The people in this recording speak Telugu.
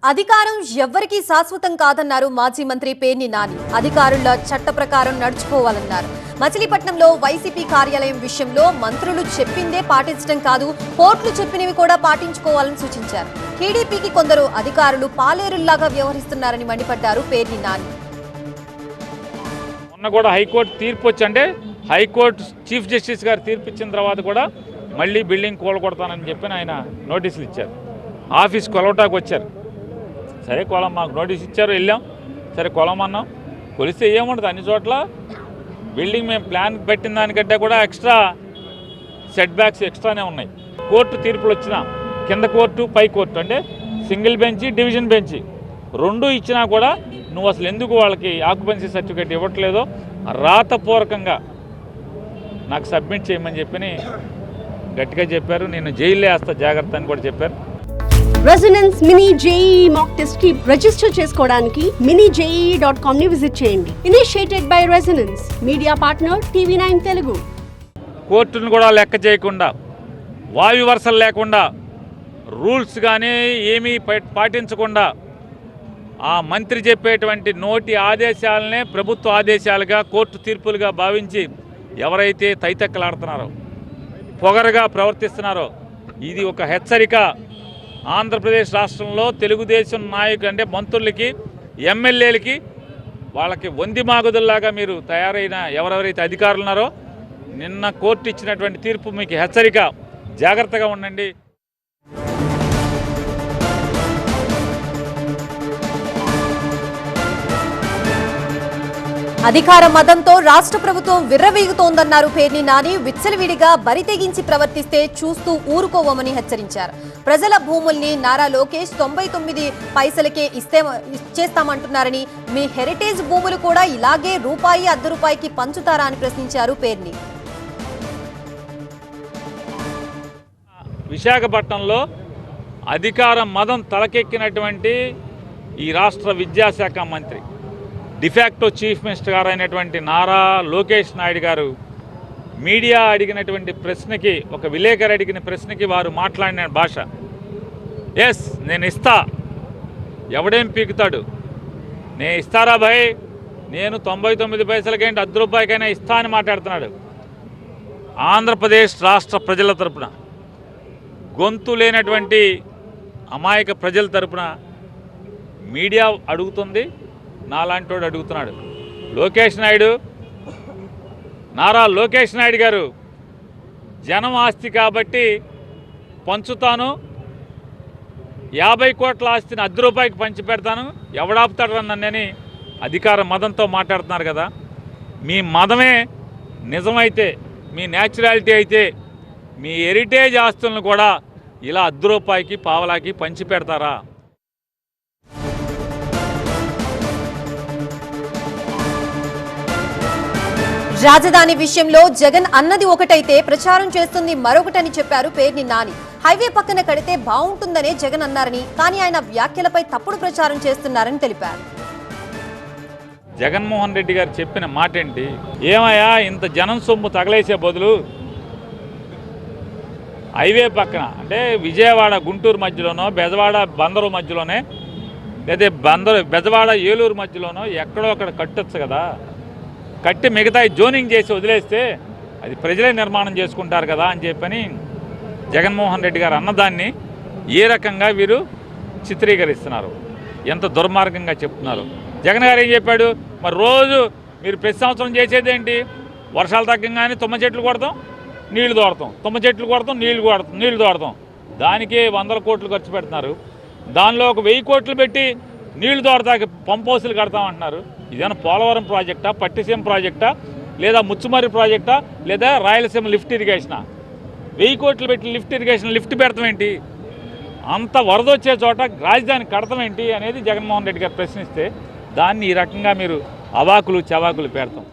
అధికారం ఎవ్వరికీ శాశ్వతం కాదన్నారు మాజీ మంత్రి పేర్ని నాని. అధికారుల చట్ట ప్రకారం నడుచుకోవాలన్నారు. మచిలీపట్నంలో వైసీపీ కార్యాలయం విషయంలో మంత్రులు చెప్పిందే పాటించడం కాదు, కోర్టులు చెప్పినవి కూడా పాటించుకోవాలని సూచించారు. టీడీపీకి కొందరు అధికారులు పాలేరుల్లాగా వ్యవహరిస్తున్నారని మండిపడ్డారు పేర్ని నాని. మొన్న కూడా హైకోర్టు తీర్పు వచ్చంటే హైకోర్టు చీఫ్ జస్టిస్ గారు తీర్పు ఇచ్చిన తర్వాత కూడా మళ్ళీ బిల్డింగ్ కూలగొడతానని చెప్పి ఆయన నోటీసులు ఇచ్చారు. ఆఫీస్ కొలవటానికి వచ్చారు. సరే కొలం, మాకు నోటీస్ ఇచ్చారు, వెళ్ళాం. సరే కొలమన్నాం, కొలిస్తే ఏముండదు. అన్ని చోట్ల బిల్డింగ్ మేము ప్లాన్ పెట్టిన దానికంటే కూడా ఎక్స్ట్రా సెట్ బ్యాక్స్ ఎక్స్ట్రానే ఉన్నాయి. కోర్టు తీర్పులు వచ్చినా కింద కోర్టు పై కోర్టు అంటే సింగిల్ బెంచి డివిజన్ బెంచి రెండు ఇచ్చినా కూడా నువ్వు అసలు ఎందుకు వాళ్ళకి ఆక్యుపెన్సీ సర్టిఫికేట్ ఇవ్వట్లేదో రాతపూర్వకంగా నాకు సబ్మిట్ చేయమని చెప్పి గట్టిగా చెప్పారు. నేను జైల్లో వేస్తా జాగ్రత్త అని కూడా చెప్పారు. Resonance mini JEE mock test కి రిజిస్టర్ చేసుకోవడానికి minijee.com ని విజిట్ చేయండి. Initiated by resonance media partner TV9 Telugu. కోర్టును కూడా లెక్క చేయకుండా, వాయు వరుసలు లేకుండా, రూల్స్ కానీ ఏమీ పాటించకుండా ఆ మంత్రి చెప్పేటువంటి నోటి ఆదేశాలనే ప్రభుత్వ ఆదేశాలుగా కోర్టు తీర్పులుగా భావించి ఎవరైతే తైతక్కలాడుతున్నారో, పొగరుగా ప్రవర్తిస్తున్నారో ఇది ఒక హెచ్చరిక. ఆంధ్రప్రదేశ్ రాష్ట్రంలో తెలుగుదేశం నాయకులు అంటే మంత్రులకి, ఎమ్మెల్యేలకి, వాళ్ళకి వంది మాగుదుల్లాగా మీరు తయారైన ఎవరెవరైతే అధికారులు ఉన్నారో నిన్న కోర్టు ఇచ్చినటువంటి తీర్పు మీకు హెచ్చరిక. జాగ్రత్తగా ఉండండి. అధికార మదంతో రాష్ట్ర ప్రభుత్వం విర్రవీగుతోందన్నారు పేర్ని నాని. విచ్చలవిడిగా బరితెగించి ప్రవర్తిస్తే చూస్తూ ఊరుకోవమని హెచ్చరించారు. ప్రజల భూముల్ని నారా లోకేష్ 99 పైసలకే ఇచ్చేస్తామంటున్నారని, మీ హెరిటేజ్ భూములు కూడా ఇలాగే రూపాయి అర్ధ రూపాయికి పంచుతారా అని ప్రశ్నించారు పేర్ని. విశాఖపట్నంలో అధికార మదం తలకెక్కినటువంటి ఈ రాష్ట్ర విద్యాశాఖ మంత్రి, డిఫాక్టో చీఫ్ మినిస్టర్ గారు అయినటువంటి నారా లోకేష్ నాయుడు గారు మీడియా అడిగినటువంటి ప్రశ్నకి, ఒక విలేకరు అడిగిన ప్రశ్నకి వారు మాట్లాడిన భాష, ఎస్ నేను ఇస్తా, ఎవడేం పీకుతాడు, నేను ఇస్తారా భయ్, నేను 99 పైసలకేంటి అర్ధ రూపాయికైనా ఇస్తా అని మాట్లాడుతున్నాడు. ఆంధ్రప్రదేశ్ రాష్ట్ర ప్రజల తరపున, గొంతు లేనటువంటి అమాయక ప్రజల తరపున మీడియా అడుగుతుంది, నాలాంటి వాడు అడుగుతున్నాడు. నారా లోకేష్ నాయుడు గారు జనం ఆస్తి కాబట్టి పంచుతాను, 50 కోట్ల ఆస్తిని అర్ధ రూపాయికి పంచి పెడతాను, ఎవడాపుతాడు నన్నని అధికార మదంతో మాట్లాడుతున్నారు కదా. మీ మదమే నిజమైతే, మీ న్యాచురాలిటీ అయితే మీ హెరిటేజ్ ఆస్తులను కూడా ఇలా అర్ధ రూపాయికి పావలాకి పంచి పెడతారా? రాజధాని విషయంలో జగన్ అన్నది ఒకటైతే ప్రచారం చేస్తుంది మరొకటని చెప్పారు పేర్ని నాని. హైవే పక్కన కడితే బాగుంటుందనే జగన్ అన్నారని, కానీ ఆయన వ్యాఖ్యలపై తప్పుడు ప్రచారం చేస్తున్నారని తెలిపారు. జగన్మోహన్ రెడ్డి గారు చెప్పిన మాట ఏంటి? ఏమయ్యా, ఇంత జనం సొమ్ము తగలేసే బదులు హైవే పక్కన అంటే విజయవాడ గుంటూరు మధ్యలోనో, బెజవాడ బందరు మధ్యలోనే, లేదా బెజవాడ ఏలూరు మధ్యలోనో ఎక్కడో అక్కడ కట్టొచ్చు కదా. కట్టి మిగతా జోనింగ్ చేసి వదిలేస్తే అది ప్రజలే నిర్మాణం చేసుకుంటారు కదా అని చెప్పని జగన్మోహన్ రెడ్డి గారు అన్నదాన్ని ఏ రకంగా వీరు చిత్రీకరిస్తున్నారు, ఎంత దుర్మార్గంగా చెప్తున్నారు. జగన్ గారు ఏం చెప్పాడు? మరి రోజు మీరు ప్రతి సంవత్సరం చేసేదేంటి? వర్షాలు తగ్గంగానే తుమ్మ చెట్లు కొడతాం, నీళ్లు తోడతాం, తుమ్మ చెట్లు కొడతాం, నీళ్లు తోడతాం. దానికే 100 కోట్లు ఖర్చు పెడుతున్నారు. దానిలో ఒక 1000 కోట్లు పెట్టి నీళ్లు తోడతాకి పంప్ హౌసులు కడతామంటున్నారు. ఇదేనా పోలవరం ప్రాజెక్టా, పట్టిసీమ ప్రాజెక్టా, లేదా ముచ్చుమర్రి ప్రాజెక్టా, లేదా రాయలసీమ లిఫ్ట్ ఇరిగేషనా? 1000 కోట్లు పెట్టి లిఫ్ట్ పెడతాం ఏంటి? అంత వరద వచ్చే చోట రాజధాని కడతాం ఏంటి అనేది జగన్మోహన్ రెడ్డి గారు ప్రశ్నిస్తే దాన్ని ఈ రకంగా మీరు అవాకులు చవాకులు పెడతాం.